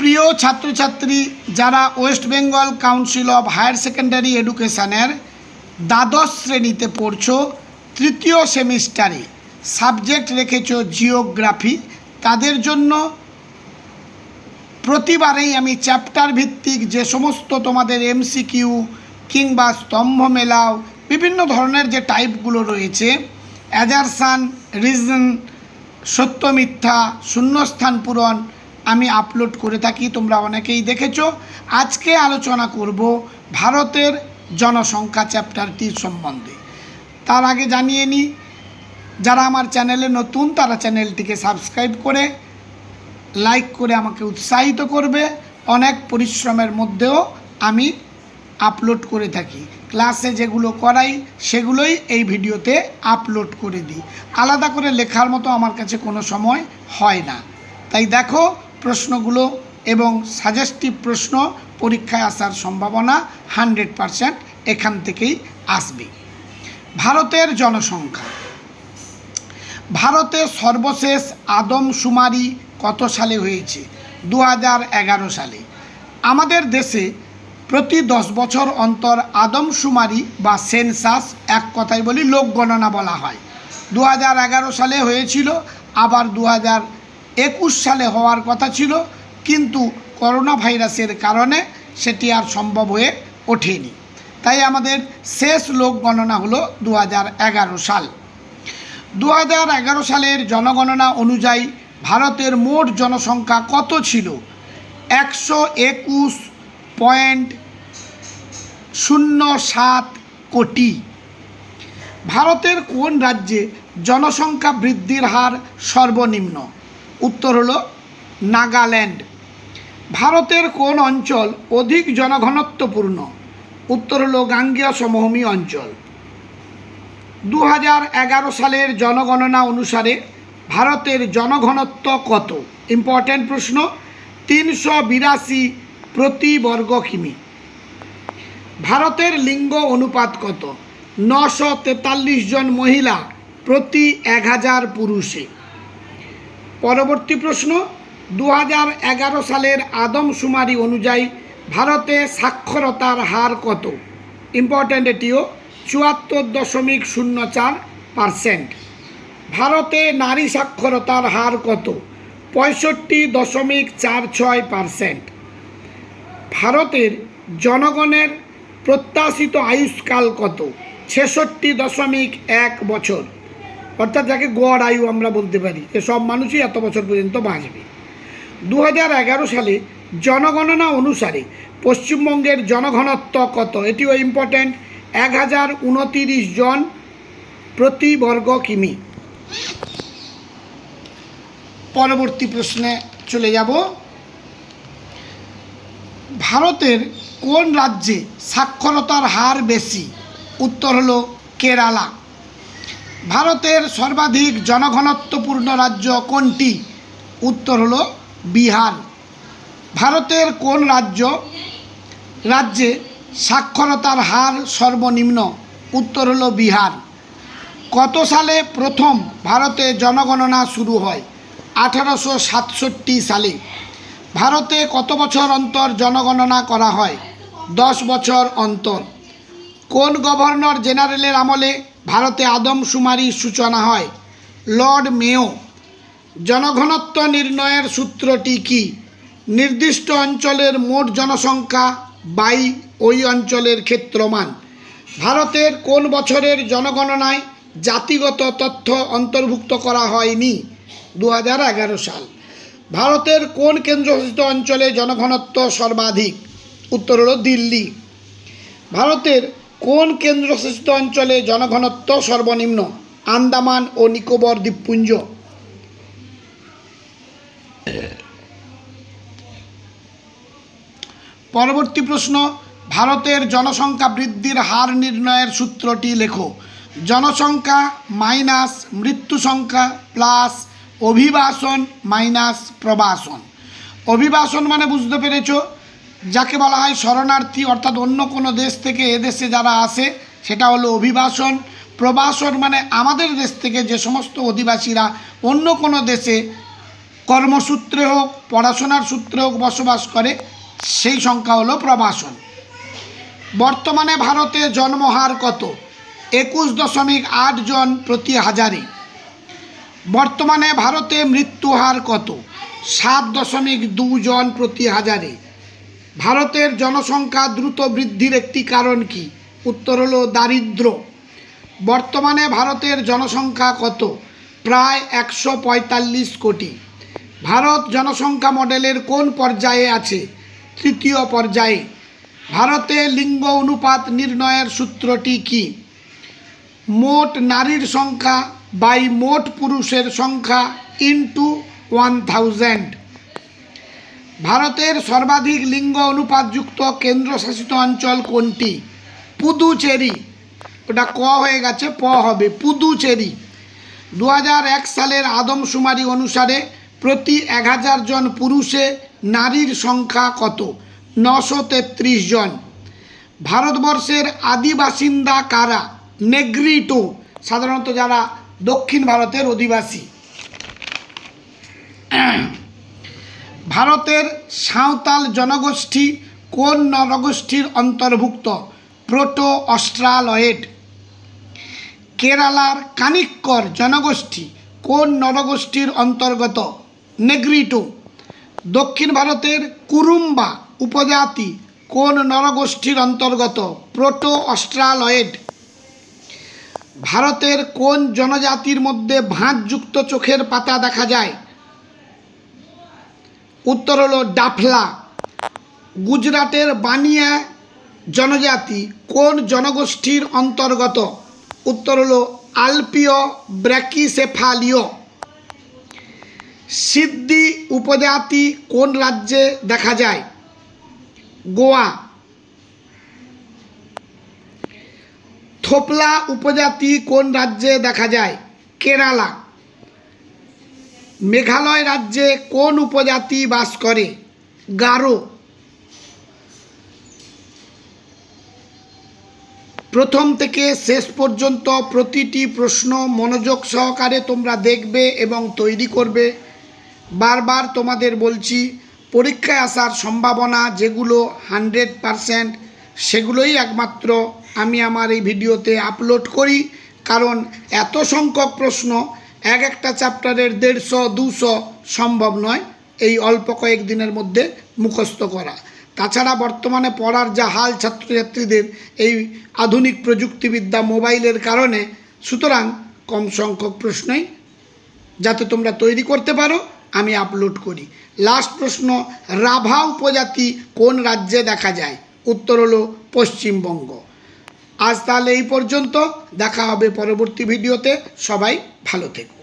প্রিয় ছাত্রছাত্রী যারা West Bengal council of higher secondary এডুকেশনের দ্বাদশ শ্রেণীতে পড়ছো, তৃতীয় সেমিস্টারে সাবজেক্ট রেখেছো জিওগ্রাফি, তাদের জন্য প্রতিবারেই আমি চ্যাপ্টার ভিত্তিক যে সমস্ত তোমাদের এমসিকিউ কিংবা স্তম্ভ মেলাও বিভিন্ন ধরনের যে টাইপগুলো রয়েছে, অ্যাজারশান, রিজন, সত্য মিথ্যা, শূন্যস্থান পূরণ আমি আপলোড করে থাকি, তোমরা অনেকেই দেখেছো। আজকে আলোচনা করব ভারতের জনসংখ্যা চ্যাপ্টারটির সম্বন্ধে। তার আগে জানিয়ে নিই, যারা আমার চ্যানেলে নতুন তারা চ্যানেলটিকে সাবস্ক্রাইব করে লাইক করে আমাকে উৎসাহিত করবে। অনেক পরিশ্রমের মধ্যেও আমি আপলোড করে থাকি, ক্লাসে যেগুলো করাই সেগুলোই এই ভিডিওতে আপলোড করে দিই। আলাদা করে লেখার মতো আমার কাছে কোনো সময় হয় না, তাই দেখো প্রশ্নগুলো এবং সাজেস্টিভ প্রশ্ন পরীক্ষায় আসার সম্ভাবনা 100% এখান থেকেই আসবে। ভারতের জনসংখ্যা। ভারতে সর্বশেষ আদমশুমারি কত সালে হয়েছে? 2011 সালে। আমাদের দেশে প্রতি 10 বছর অন্তর আদমশুমারি বা সেন্সাস, এক কথায় বলি লোক গণনা বলা হয়। 2011 সালে হয়েছিল, আবার 2021 সালে হওয়ার কথা ছিল, কিন্তু করোনা ভাইরাসের কারণে সেটি আর সম্ভব হয়ে ওঠেনি। তাই আমাদের শেষ লোক গণনা হলো 2011 সাল। 2011 সালের জনগণনা অনুযায়ী ভারতের মোট জনসংখ্যা কত ছিল? 121.07 কোটি। ভারতের কোন রাজ্যে জনসংখ্যা বৃদ্ধির হার সর্বনিম্ন? উত্তর হলো নাগাল্যান্ড। ভারতের কোন অঞ্চল অধিক জনঘনত্বপূর্ণ? উত্তর হলো গাঙ্গেয় সমভূমি অঞ্চল। 2011 সালের জনগণনা অনুসারে ভারতের জনঘনত্ব কত? ইম্পর্ট্যান্ট প্রশ্ন। 382 প্রতি বর্গ কিমি। ভারতের লিঙ্গ অনুপাত কত? 943 জন মহিলা প্রতি 1000 পুরুষে। পরবর্তী প্রশ্ন, 2011 সালের আদমশুমারি অনুযায়ী ভারতে সাক্ষরতার হার কত? ইম্পর্ট্যান্ট এটিও, 74.04%। ভারতে নারী সাক্ষরতার হার কত? 65.46%। ভারতের জনগণের প্রত্যাশিত আয়ুষ্কাল কত? 66.1 বছর, অর্থাৎ যাকে গড় আয়ু আমরা বলতে পারি, সব মানুষই এত বছর পর্যন্ত বাঁচবে। 2011 সালে জনগণনা অনুসারে পশ্চিমবঙ্গের জনঘনত্ব কত? এটিও ইম্পর্ট্যান্ট, 1029 জন প্রতি বর্গ কিমি। পরবর্তী প্রশ্নে চলে যাব। ভারতের কোন রাজ্যে সাক্ষরতার হার বেশি? উত্তর হলো কেরালা। ভারতের সর্বাধিক জনঘনত্বপূর্ণ রাজ্য কোনটি? উত্তর হলো বিহার। ভারতের কোন রাজ্যে সাক্ষরতার হার সর্বনিম্ন? উত্তর হলো বিহার। কত সালে প্রথম ভারতে জনগণনা শুরু হয়? 1867 সালে। ভারতে কত বছর অন্তর জনগণনা করা হয়? 10 বছর অন্তর। কোন গভর্নর জেনারেলের আমলে ভারতে আদমশুমারির সূচনা হয়? Lord Mayo. জনঘনত্ব নির্ণয়ের সূত্রটি কি? নির্দিষ্ট অঞ্চলের মোট জনসংখ্যা বাই ওই অঞ্চলের ক্ষেত্রমান। ভারতের কোন বছরের জনগণনায় জাতিগত তথ্য অন্তর্ভুক্ত করা হয়নি? 2011 সাল। ভারতের কোন কেন্দ্রশাসিত অঞ্চলে জনঘনত্ব সর্বাধিক? উত্তর হলো দিল্লি। ভারতের কোন কেন্দ্রশাসিত অঞ্চলে জনঘনত্ব সর্বনিম্ন? আন্দামান ও নিকোবর দ্বীপপুঞ্জ। পরবর্তী প্রশ্ন, ভারতের জনসংখ্যা বৃদ্ধির হার নির্ণয়ের সূত্রটি লেখো। জনসংখ্যা মাইনাস মৃত্যু সংখ্যা প্লাস অভিবাসন মাইনাস প্রবাসন। অভিবাসন মানে বুঝতে পেরেছো, যাকে বলা হয় শরণার্থী, অর্থাৎ অন্য কোনো দেশ থেকে এদেশে যারা আসে সেটা হলো অভিবাসন। প্রবাসন মানে আমাদের দেশ থেকে যে সমস্ত অধিবাসীরা অন্য কোনো দেশে কর্মসূত্রে হোক পড়াশোনার সূত্রে হোক বসবাস করে, সেই সংখ্যা হলো প্রবাসন। বর্তমানে ভারতে জন্মহার কত? 21.8 জন প্রতি হাজারে। বর্তমানে ভারতে মৃত্যুহার কত? 7.2 জন প্রতি হাজারে। ভারতের জনসংখ্যা দ্রুত বৃদ্ধির একটি কারণ কি? উত্তর হলো দারিদ্র্য। বর্তমানে ভারতের জনসংখ্যা কত? প্রায় 145 কোটি। ভারত জনসংখ্যা মডেলের কোন পর্যায়ে আছে? তৃতীয় পর্যায়ে। ভারতে লিঙ্গ অনুপাত নির্ণয়ের সূত্রটি কি? মোট নারীর সংখ্যা বাই মোট পুরুষের সংখ্যা ইন্টু 1000। ভারতের সর্বাধিক লিঙ্গ অনুপাতযুক্ত কেন্দ্রশাসিত অঞ্চল কোনটি? পুদুচেরি। ওটা ক হয়ে গেছে, প হবে, পুদুচেরি। 2001 সালের আদমশুমারি অনুসারে প্রতি 1000 জন পুরুষে নারীর সংখ্যা কত? 933 জন। ভারতবর্ষের আদি বাসিন্দা কারা? নেগ্রিটো, সাধারণত যারা দক্ষিণ ভারতের অধিবাসী। ভারতের সাঁওতাল জনগোষ্ঠী কোন নরগোষ্ঠীর অন্তর্ভুক্ত? Proto Australoid. কেরালার কানিক্কর জনগোষ্ঠী কোন নরগোষ্ঠীর অন্তর্গত? নেগ্রিটো। দক্ষিণ ভারতের কুরুম্বা উপজাতি কোন নরগোষ্ঠীর অন্তর্গত? Proto Australoid. ভারতের কোন জনজাতির মধ্যে ভাঁজযুক্ত চোখের পাতা দেখা যায়? উত্তর হলো ডাফলা। গুজরাটের বানিয়া জনজাতি কোন জনগোষ্ঠীর অন্তর্গত? উত্তর হলো আলপীয় ব্র্যাকিসেফালীয়। সিদ্ধি উপজাতি কোন রাজ্যে দেখা যায়? গোয়া। থোপলা উপজাতি কোন রাজ্যে দেখা যায়? কেরালা। মেঘালয় রাজ্যে কোন উপজাতি বাস করে? গারো। প্রথম থেকে শেষ পর্যন্ত প্রতিটি প্রশ্ন মনোযোগ সহকারে তোমরা দেখবে এবং তৈরি করবে। বারবার তোমাদের বলছি, পরীক্ষায় আসার সম্ভাবনা যেগুলো 100% সেগুলোই একমাত্র আমি আমার এই ভিডিওতে আপলোড করি। কারণ এত সংখ্যক প্রশ্ন একটা চ্যাপ্টারের 150-200 সম্ভব নয় এই অল্প কয়েক দিনের মধ্যে মুখস্থ করা। তাছাড়া বর্তমানে পড়ার যা হাল ছাত্রছাত্রীদের এই আধুনিক প্রযুক্তিবিদ্যা মোবাইলের কারণে, সুতরাং কম সংখ্যক প্রশ্নই যাতে তোমরা তৈরি করতে পারো আমি আপলোড করি। লাস্ট প্রশ্ন, রাভা উপজাতি কোন রাজ্যে দেখা যায়? উত্তর হলো পশ্চিমবঙ্গ। আজ তাহলে এই পর্যন্ত, দেখা হবে পরবর্তী ভিডিওতে। সবাই ভালো থেকো।